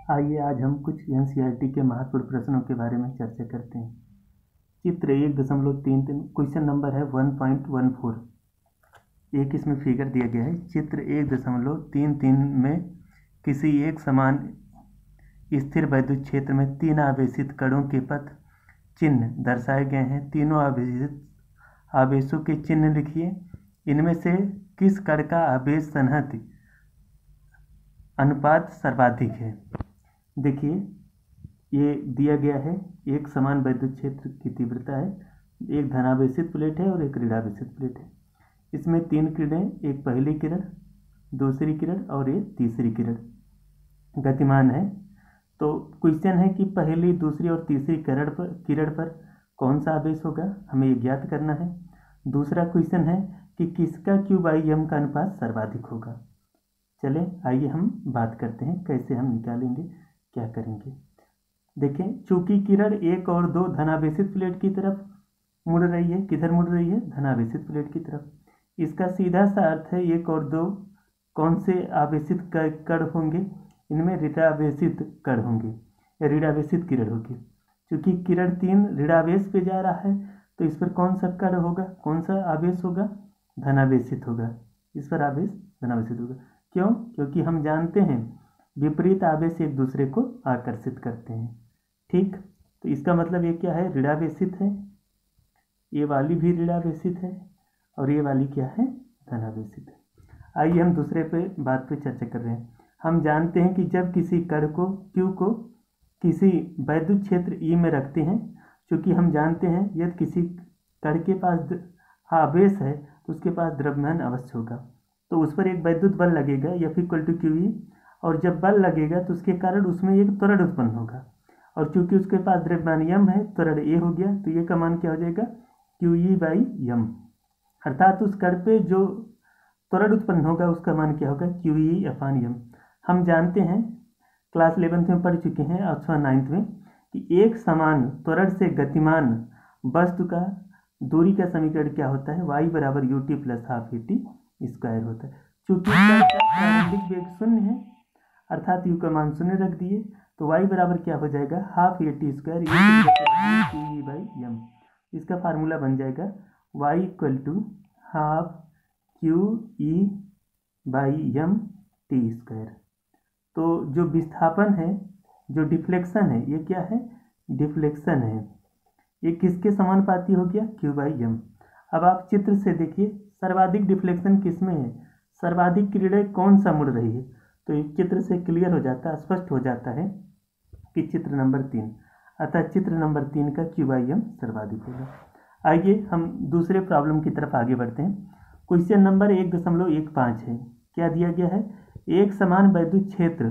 आइए आज हम कुछ एनसीईआरटी के महत्वपूर्ण प्रश्नों के बारे में चर्चा करते हैं। चित्र 1.33 क्वेश्चन नंबर है 1.14। एक इसमें फिगर दिया गया है। चित्र 1.33 में किसी एक समान स्थिर वैद्युत क्षेत्र में तीन आवेशित कणों के पथ चिन्ह दर्शाए गए हैं। तीनों आवेशों के चिन्ह लिखिए। इनमें से किस कण का आवेश संहति अनुपात सर्वाधिक है। देखिए ये दिया गया है, एक समान वैद्युत क्षेत्र की तीव्रता है, एक धनावेशित प्लेट है और एक ऋणावेशित प्लेट है। इसमें तीन किरणें, एक पहली किरण, दूसरी किरण और एक तीसरी किरण गतिमान है। तो क्वेश्चन है कि पहली, दूसरी और तीसरी किरण पर कौन सा आवेश होगा, हमें ये ज्ञात करना है। दूसरा क्वेश्चन है कि किसका Q/m का अनुपात सर्वाधिक होगा। चलें आइए हम बात करते हैं कैसे हम निकालेंगे, क्या करेंगे। देखें, चूंकि किरण 1 और 2 धनावेशित प्लेट की तरफ मुड़ रही है, किधर मुड़ रही है, धनावेशित प्लेट की तरफ। इसका सीधा सा अर्थ है 1 और 2 कौन से आवेशित कण होंगे, इनमें ऋणावेशित कण होंगे या ऋणावेशित किरण होगी। चूंकि किरण 3 ऋणावेश पे जा रहा है तो इस पर कौन सा कण होगा, कौन सा आवेश होगा, धनावेशित होगा। इस पर आवेश धनावेशित होगा। क्यों? क्योंकि हम जानते हैं विपरीत आवेश एक दूसरे को आकर्षित करते हैं। ठीक, तो इसका मतलब ये क्या है, ऋणावेशित है। ये वाली भी ऋणावेशित है और ये वाली क्या है, धनावेशित है। आइए हम दूसरे बात पे चर्चा कर रहे हैं। हम जानते हैं कि जब किसी कण को Q को किसी वैद्युत क्षेत्र E में रखते हैं, क्योंकि हम जानते हैं यदि किसी कण के पास आवेश है तो उसके पास द्रव्यमान अवश्य होगा। तो उस पर एक वैद्युत बल लगेगा F = QE, और जब बल लगेगा तो उसके कारण उसमें एक त्वरण उत्पन्न होगा। और चूंकि उसके पास द्रव्यमान m है, त्वरण a हो गया, तो ये का मान क्या हो जाएगा, QE/m। अर्थात उस कण पे जो त्वरण उत्पन्न होगा उसका मान क्या होगा, QE/m। हम जानते हैं, क्लास 11th में पढ़ चुके हैं अथवा 9th में, कि एक समान त्वरण से गतिमान वस्तु का दूरी का समीकरण क्या होता है, y = ut + 12at² होता है। चूंकि प्रारंभिक वेग 0 है, अर्थात u का मान 0 रख दिए, तो y बराबर क्या हो जाएगा, 12at² QE/m। इसका फार्मूला बन जाएगा y = 12 QE/m t²। तो जो विस्थापन है, जो डिफ्लेक्शन है, ये क्या है, डिफ्लेक्शन है। ये किसके समानुपाती हो गया, Q/m। अब आप चित्र से देखिए, सर्वाधिक डिफ्लेक्शन किसमें है, सर्वाधिक किरणें कौन सा मुड़ रही है। तो इस चित्र से क्लियर हो जाता है, स्पष्ट हो जाता है कि चित्र नंबर 3, अतः चित्र नंबर 3 का Q/m सर्वाधिक होगा। आइए हम दूसरे प्रॉब्लम की तरफ आगे बढ़ते हैं। क्वेश्चन नंबर 1.15 है। क्या दिया गया है, एक समान वैद्युत क्षेत्र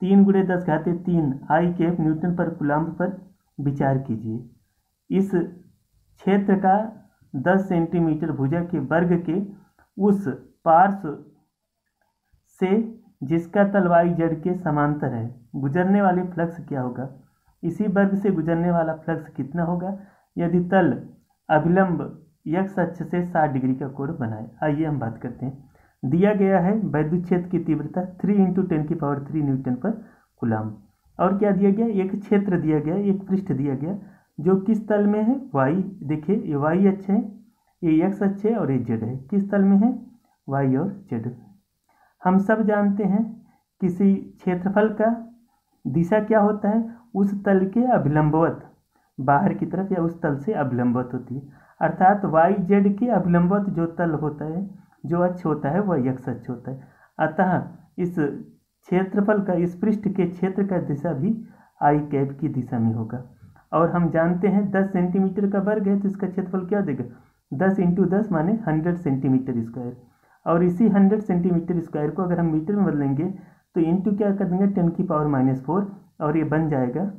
3 × 10⁻³ I न्यूटन पर कूलम्ब पर विचार कीजिए। इस क्षेत्र का 10 सेंटीमीटर भुजा के वर्ग के उस पार्श्व से जिसका तल YZ के समांतर है गुजरने वाले फ्लक्स क्या होगा। इसी वर्ग से गुजरने वाला फ्लक्स कितना होगा यदि तल अभिलंब x अक्ष से 60 डिग्री का कोण बनाए। आइए हम बात करते हैं। दिया गया है वैद्युत क्षेत्र की तीव्रता 3 × 10³ न्यूटन पर कूलम्ब। और क्या दिया गया, एक क्षेत्र दिया गया, एक पृष्ठ दिया गया जो किस तल में है, y। देखिए ये y अक्ष है, ये x अक्ष है और ये z है। किस तल में है, y और z। हम सब जानते हैं किसी क्षेत्रफल का दिशा क्या होता है, उस तल के अभिलंबवत, बाहर की तरफ या उस तल से अभिलंबवत होती है। अर्थात YZ के अभिलंबवत जो तल होता है, जो अक्ष होता है, वह x अक्ष होता है। अतः इस क्षेत्रफल का, इस पृष्ठ के क्षेत्र का दिशा भी I की दिशा में होगा। और हम जानते हैं 10 सेंटीमीटर का वर्ग है तो इसका क्षेत्रफल क्या देगा, 10 × 10 माने 100 सेंटीमीटर स्क्वायर। और इसी 100 सेंटीमीटर स्क्वायर को अगर हम मीटर में बदलेंगे तो इंटू क्या कर देंगे, 10⁻⁻⁴, और ये बन जाएगा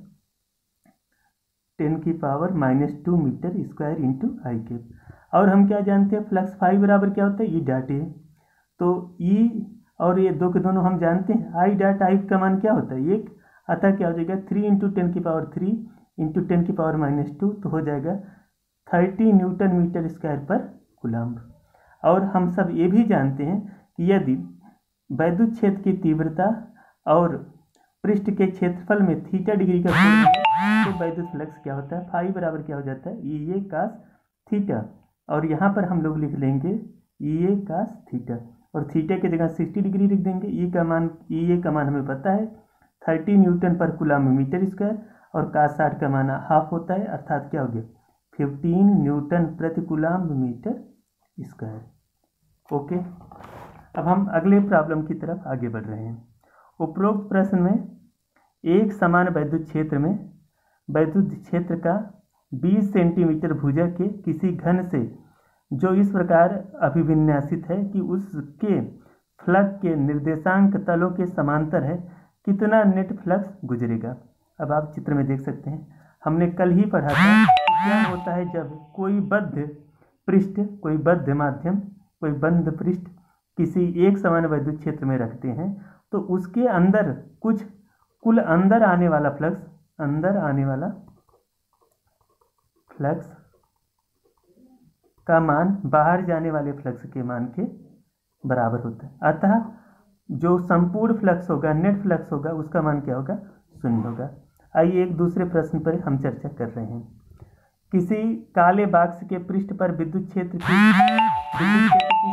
10⁻⁻² मीटर स्क्वायर इंटू I। और हम क्या जानते हैं, फ्लक्स फाई बराबर क्या होता है, ई डॉट ए। तो ई और ये दो के दोनों हम जानते हैं, आई डॉट आई का मान क्या होता है, 1। अतः क्या हो जाएगा 3 × 10⁻³ इंटू 10⁻⁻², तो हो जाएगा 30 न्यूटन मीटर स्क्वायर पर कूलम्ब। और हम सब ये भी जानते हैं कि यदि वैद्युत क्षेत्र की तीव्रता और पृष्ठ के क्षेत्रफल में थीटा डिग्री का कोण है तो वैद्युत फ्लक्स क्या होता है, फाई बराबर क्या हो जाता है, ई ए कास थीटा। और यहाँ पर हम लोग लिख लेंगे ई ए कास थीटा और थीटा की जगह 60 डिग्री लिख देंगे। ई ए का मान हमें पता है 30 न्यूटन पर कूलम मीटर स्क्वायर और कास 60 का मान हाफ होता है, अर्थात क्या हो गया 15 न्यूटन प्रति कूलम मीटर स्क्वायर। ओके, अब हम अगले प्रॉब्लम की तरफ आगे बढ़ रहे हैं। उपरोक्त प्रश्न में एक समान वैद्युत क्षेत्र में वैद्युत क्षेत्र का 20 सेंटीमीटर भुजा के किसी घन से जो इस प्रकार अभिविन्यासित है कि उसके फ्लक्स के निर्देशांक तलों के समांतर है, कितना नेट फ्लक्स गुजरेगा। अब आप चित्र में देख सकते हैं, हमने कल ही पढ़ा था क्या होता है जब कोई बद्ध पृष्ठ, कोई बद्ध माध्यम, कोई बंद पृष्ठ किसी एक समान वैद्युत क्षेत्र में रखते हैं तो उसके अंदर कुछ कुल अंदर आने वाला फ्लक्स का मान बाहर जाने वाले फ्लक्स के मान के बराबर होता है। अतः जो संपूर्ण फ्लक्स होगा, नेट फ्लक्स होगा, उसका मान क्या होगा, 0 होगा। आइए एक दूसरे प्रश्न पर हम चर्चा कर रहे हैं। किसी काले बॉक्स के पृष्ठ पर विद्युत क्षेत्र की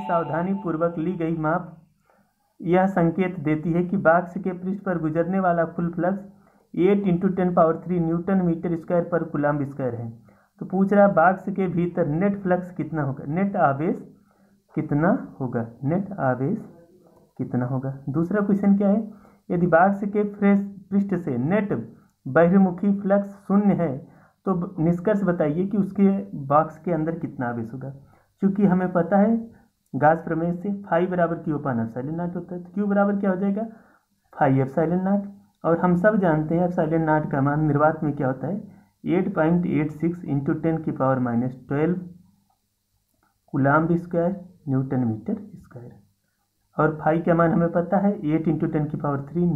सावधानी पूर्वक ली गई माप यह संकेत देती है कि बॉक्स के पृष्ठ पर गुजरने वाला कुल फ्लक्स 8 × 10³ न्यूटन मीटर स्क्वायर पर कूलम स्क्वायर है। तो पूछ रहा बॉक्स के भीतर नेट फ्लक्स कितना होगा, नेट आवेश कितना होगा, नेट आवेश कितना होगा। दूसरा क्वेश्चन क्या है, यदि बॉक्स के पृष्ठ से नेट बहिर्मुखी फ्लक्स 0 है तो निष्कर्ष बताइए कि उसके बॉक्स के अंदर कितना आवेश होगा। क्योंकि हमें पता है गाउस प्रमेय से फाई बराबर क्यू अपान एप्सिलॉन नॉट होता है, तो क्यू बराबर क्या हो जाएगा, फाई एप्सिलॉन नॉट। और हम सब जानते हैं एप्सिलॉन नॉट का मान निर्वात में क्या होता है, 8.86 × 10⁻12 coulomb square newton metre square. और फाई का मान हमें पता है 8 × 10³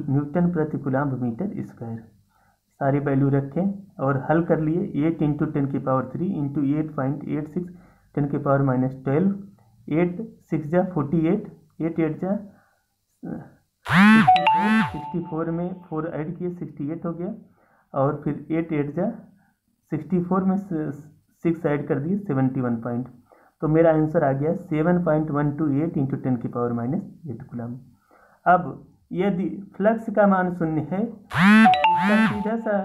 न्यूटन प्रति कूलम मीटर स्क्वायर। सारी वैल्यू रखें और हल कर लिए। 8 × 10³ × 8.86 10⁻12 8 6 जा 48, 8 8 जा 64 में 4 ऐड किए 68 हो गया, और फिर 8 8 जा 64 में 6 ऐड कर दिए 71 तो मेरा आंसर आ गया 7.128 × 10⁻8 कूलम। अब यदि फ्लक्स का मान 0 है, इसका सीधा सा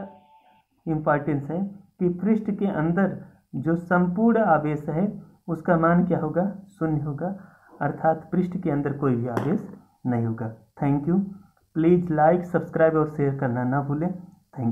इम्पॉर्टेंस है कि पृष्ठ के अंदर जो संपूर्ण आवेश है उसका मान क्या होगा, 0 होगा, अर्थात पृष्ठ के अंदर कोई भी आवेश नहीं होगा। Thank you. Please like, subscribe और शेयर करना ना भूलें। Thank you.